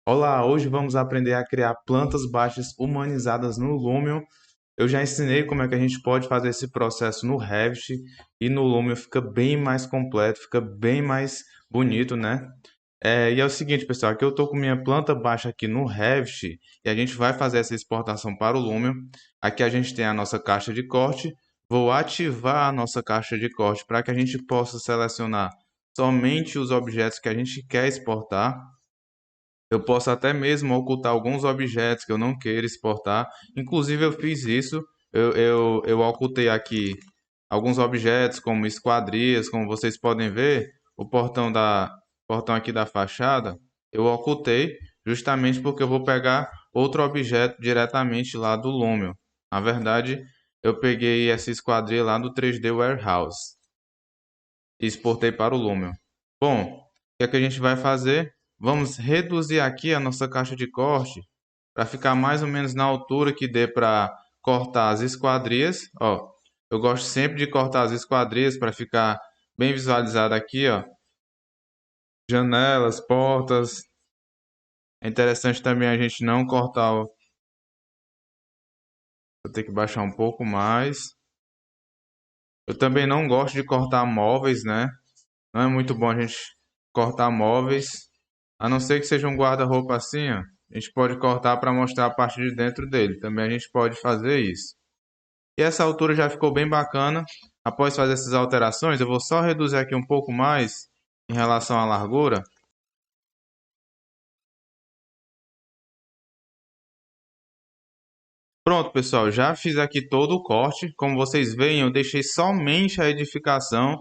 Olá, hoje vamos aprender a criar plantas baixas humanizadas no Lumion. Eu já ensinei como é que a gente pode fazer esse processo no Revit e no Lumion fica bem mais completo, fica bem mais bonito, né? E é o seguinte, pessoal, aqui eu estou com minha planta baixa aqui no Revit e a gente vai fazer essa exportação para o Lumion. Aqui a gente tem a nossa caixa de corte. Vou ativar a nossa caixa de corte para que a gente possa selecionar somente os objetos que a gente quer exportar. Eu posso até mesmo ocultar alguns objetos que eu não queira exportar. Inclusive, eu fiz isso. Eu ocultei aqui alguns objetos, como esquadrias, como vocês podem ver, portão aqui da fachada, eu ocultei justamente porque eu vou pegar outro objeto diretamente lá do Lumion. Na verdade, eu peguei essa esquadria lá do 3D Warehouse e exportei para o Lumion. Bom, o que é que a gente vai fazer? Vamos reduzir aqui a nossa caixa de corte para ficar mais ou menos na altura que dê para cortar as esquadrias. Ó, eu gosto sempre de cortar as esquadrias para ficar bem visualizado aqui, ó. Janelas, portas. É interessante também a gente não cortar. Vou ter que baixar um pouco mais. Eu também não gosto de cortar móveis, né? Não é muito bom a gente cortar móveis, a não ser que seja um guarda-roupa assim, ó. A gente pode cortar para mostrar a parte de dentro dele. Também a gente pode fazer isso. E essa altura já ficou bem bacana. Após fazer essas alterações, eu vou só reduzir aqui um pouco mais em relação à largura. Pronto, pessoal, já fiz aqui todo o corte. Como vocês veem, eu deixei somente a edificação.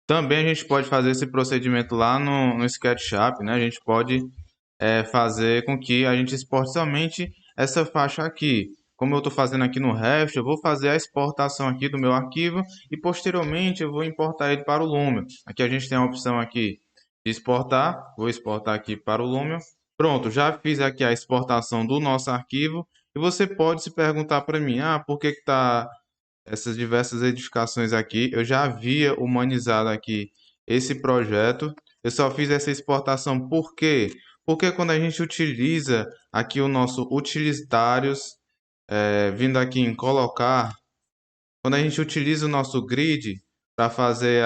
Também a gente pode fazer esse procedimento lá no SketchUp, né? A gente pode fazer com que a gente exporte somente essa faixa aqui. Como eu estou fazendo aqui no Revit, eu vou fazer a exportação aqui do meu arquivo e posteriormente eu vou importar ele para o Lumion. Aqui a gente tem a opção aqui de exportar, vou exportar aqui para o Lumion. Pronto, já fiz aqui a exportação do nosso arquivo e você pode se perguntar para mim, por que está essas diversas edificações aqui? Eu já havia humanizado aqui esse projeto. Eu só fiz essa exportação por quê? Porque quando a gente utiliza aqui o nosso utilitários, vindo aqui em colocar, quando a gente utiliza o nosso grid para fazer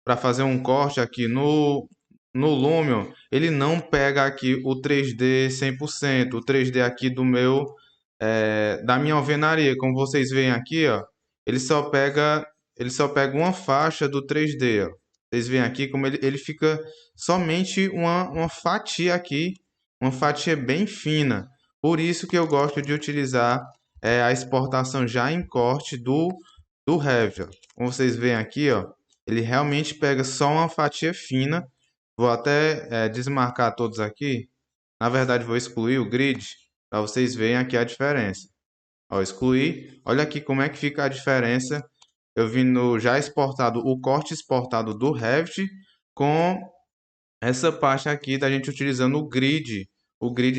para fazer um corte aqui no Lumion, ele não pega aqui o 3D 100%, o 3D aqui da minha alvenaria, como vocês veem aqui, ó, ele só pega ele só pega uma faixa do 3D, ó. Vocês veem aqui como ele fica somente uma fatia aqui, uma fatia bem fina. Por isso que eu gosto de utilizar a exportação já em corte do Revit, ó. Como vocês veem aqui, ó, ele realmente pega só uma fatia fina. Vou até desmarcar todos aqui. Na verdade, vou excluir o grid para vocês verem aqui a diferença. Ó, excluir. Olha aqui como é que fica a diferença. Eu vim no já exportado, o corte exportado do Revit com essa parte aqui da gente utilizando o grid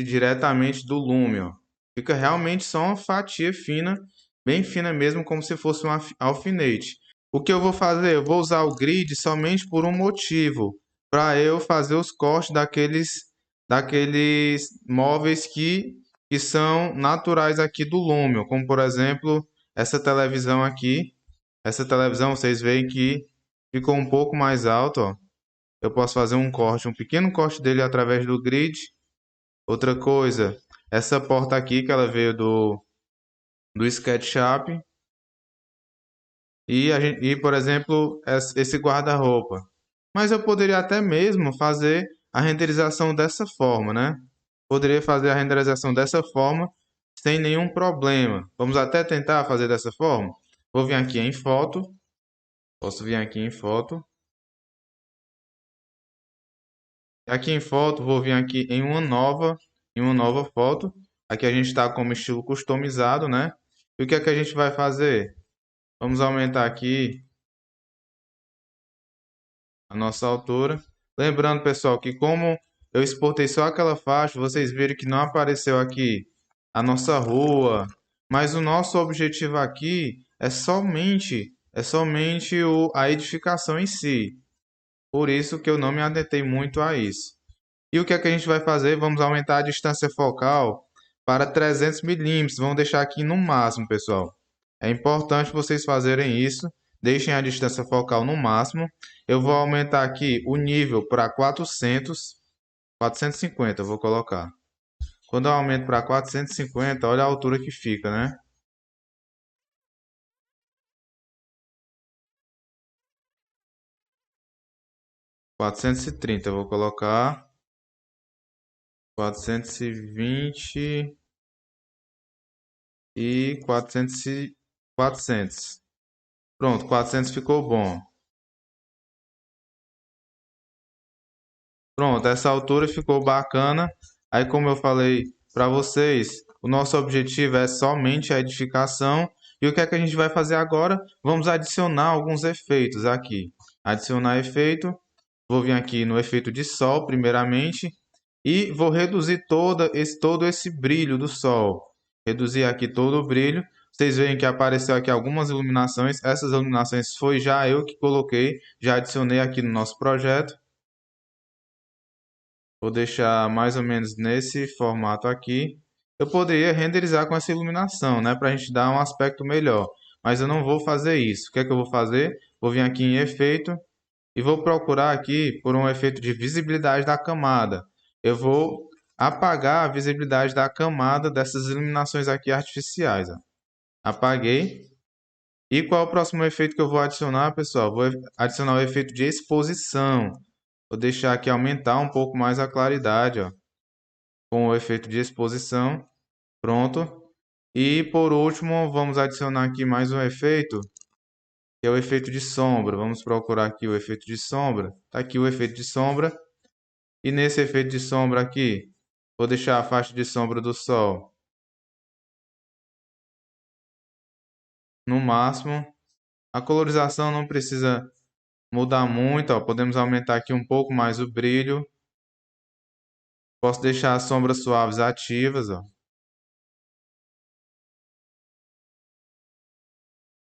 diretamente do Lumion. Fica realmente só uma fatia fina, bem fina mesmo, como se fosse um alfinete. O que eu vou fazer? Eu vou usar o grid somente por um motivo, para eu fazer os cortes daqueles móveis que são naturais aqui do Lumion, como por exemplo essa televisão aqui. Essa televisão vocês veem que ficou um pouco mais alto, ó. Eu posso fazer um corte, um pequeno corte dele através do grid. Outra coisa, essa porta aqui que ela veio do SketchUp por exemplo, esse guarda-roupa. Mas eu poderia até mesmo fazer a renderização dessa forma, né? Poderia fazer a renderização dessa forma sem nenhum problema. Vamos até tentar fazer dessa forma. Vou vir aqui em foto. Posso vir aqui em foto. Aqui em foto, vou vir aqui em uma nova foto. Aqui a gente está como estilo customizado, né? E o que é que a gente vai fazer? Vamos aumentar aqui a nossa altura. Lembrando, pessoal, que como eu exportei só aquela faixa, vocês viram que não apareceu aqui a nossa rua, mas o nosso objetivo aqui é somente a edificação em si. Por isso que eu não me atentei muito a isso. E o que é que a gente vai fazer? Vamos aumentar a distância focal para 300 milímetros. Vamos deixar aqui no máximo, pessoal. É importante vocês fazerem isso. Deixem a distância focal no máximo. Eu vou aumentar aqui o nível para 400, 450, eu vou colocar. Quando eu aumento para 450, olha a altura que fica, né? 430, eu vou colocar 420 e 400. Pronto, 400 ficou bom. Pronto, essa altura ficou bacana. Aí, como eu falei para vocês, o nosso objetivo é somente a edificação. E o que é que a gente vai fazer agora? Vamos adicionar alguns efeitos aqui. Adicionar efeito. Vou vir aqui no efeito de sol, primeiramente. E vou reduzir todo esse brilho do sol. Reduzir aqui todo o brilho. Vocês veem que apareceu aqui algumas iluminações. Essas iluminações foi já eu que coloquei. Já adicionei aqui no nosso projeto. Vou deixar mais ou menos nesse formato aqui. Eu poderia renderizar com essa iluminação, né, para a gente dar um aspecto melhor. Mas eu não vou fazer isso. O que é que eu vou fazer? Vou vir aqui em efeito e vou procurar aqui por um efeito de visibilidade da camada. Eu vou apagar a visibilidade da camada dessas iluminações aqui artificiais. Ó. Apaguei. E qual é o próximo efeito que eu vou adicionar, pessoal? Vou adicionar o efeito de exposição. Vou deixar aqui aumentar um pouco mais a claridade, ó, com o efeito de exposição. Pronto. E por último, vamos adicionar aqui mais um efeito, que é o efeito de sombra. Vamos procurar aqui o efeito de sombra. Está aqui o efeito de sombra. E nesse efeito de sombra aqui, vou deixar a faixa de sombra do sol no máximo. A colorização não precisa mudar muito, ó. Podemos aumentar aqui um pouco mais o brilho. Posso deixar as sombras suaves ativas, ó.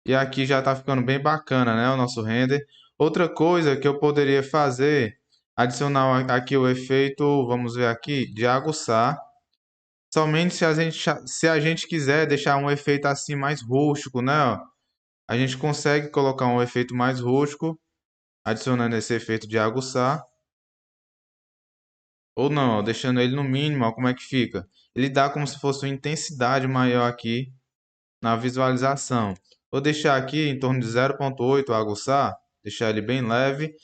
E aqui já está ficando bem bacana, né, o nosso render. Outra coisa que eu poderia fazer, adicionar aqui o efeito, vamos ver aqui, de aguçar. Somente se a gente quiser deixar um efeito assim mais rústico, né, ó. A gente consegue colocar um efeito mais rústico, adicionando esse efeito de aguçar. Ou não, ó, deixando ele no mínimo, ó, como é que fica? Ele dá como se fosse uma intensidade maior aqui na visualização. Vou deixar aqui em torno de 0,8 aguçar, deixar ele bem leve.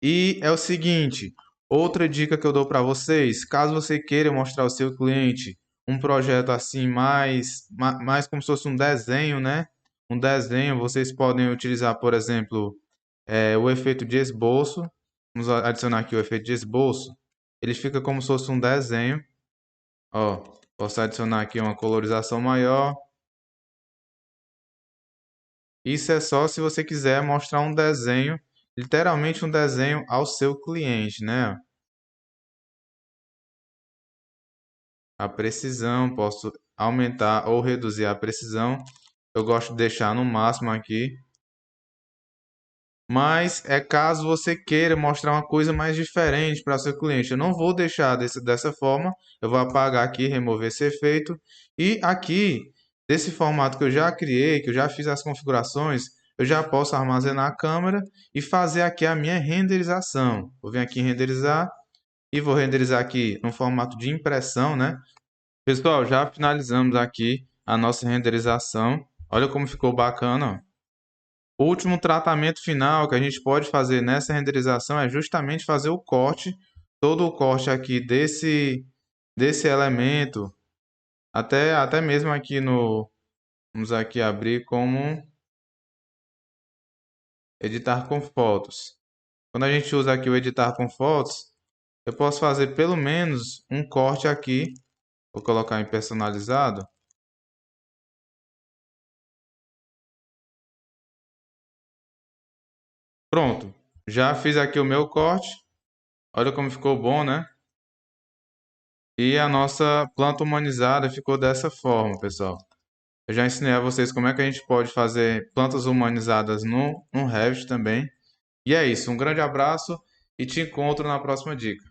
E é o seguinte, outra dica que eu dou para vocês, caso você queira mostrar ao seu cliente um projeto assim mais como se fosse um desenho, né? Um desenho, vocês podem utilizar, por exemplo, o efeito de esboço. Vamos adicionar aqui o efeito de esboço. Ele fica como se fosse um desenho. Ó, posso adicionar aqui uma colorização maior. Isso é só se você quiser mostrar um desenho, literalmente um desenho ao seu cliente, né? A precisão, posso aumentar ou reduzir a precisão. Eu gosto de deixar no máximo aqui. Mas é caso você queira mostrar uma coisa mais diferente para seu cliente. Eu não vou deixar dessa forma. Eu vou apagar aqui, remover esse efeito. E aqui, desse formato que eu já criei, que eu já fiz as configurações, eu já posso armazenar a câmera e fazer aqui a minha renderização. Vou vir aqui em renderizar e vou renderizar aqui no formato de impressão, né? Pessoal, já finalizamos aqui a nossa renderização. Olha como ficou bacana, ó. O último tratamento final que a gente pode fazer nessa renderização é justamente fazer o corte, todo o corte aqui desse elemento, até mesmo aqui no, vamos aqui abrir como editar com fotos. Quando a gente usa aqui o editar com fotos, eu posso fazer pelo menos um corte aqui, vou colocar em personalizado. Pronto, já fiz aqui o meu corte. Olha como ficou bom, né? E a nossa planta humanizada ficou dessa forma, pessoal. Eu já ensinei a vocês como é que a gente pode fazer plantas humanizadas no Revit também. E é isso, um grande abraço e te encontro na próxima dica.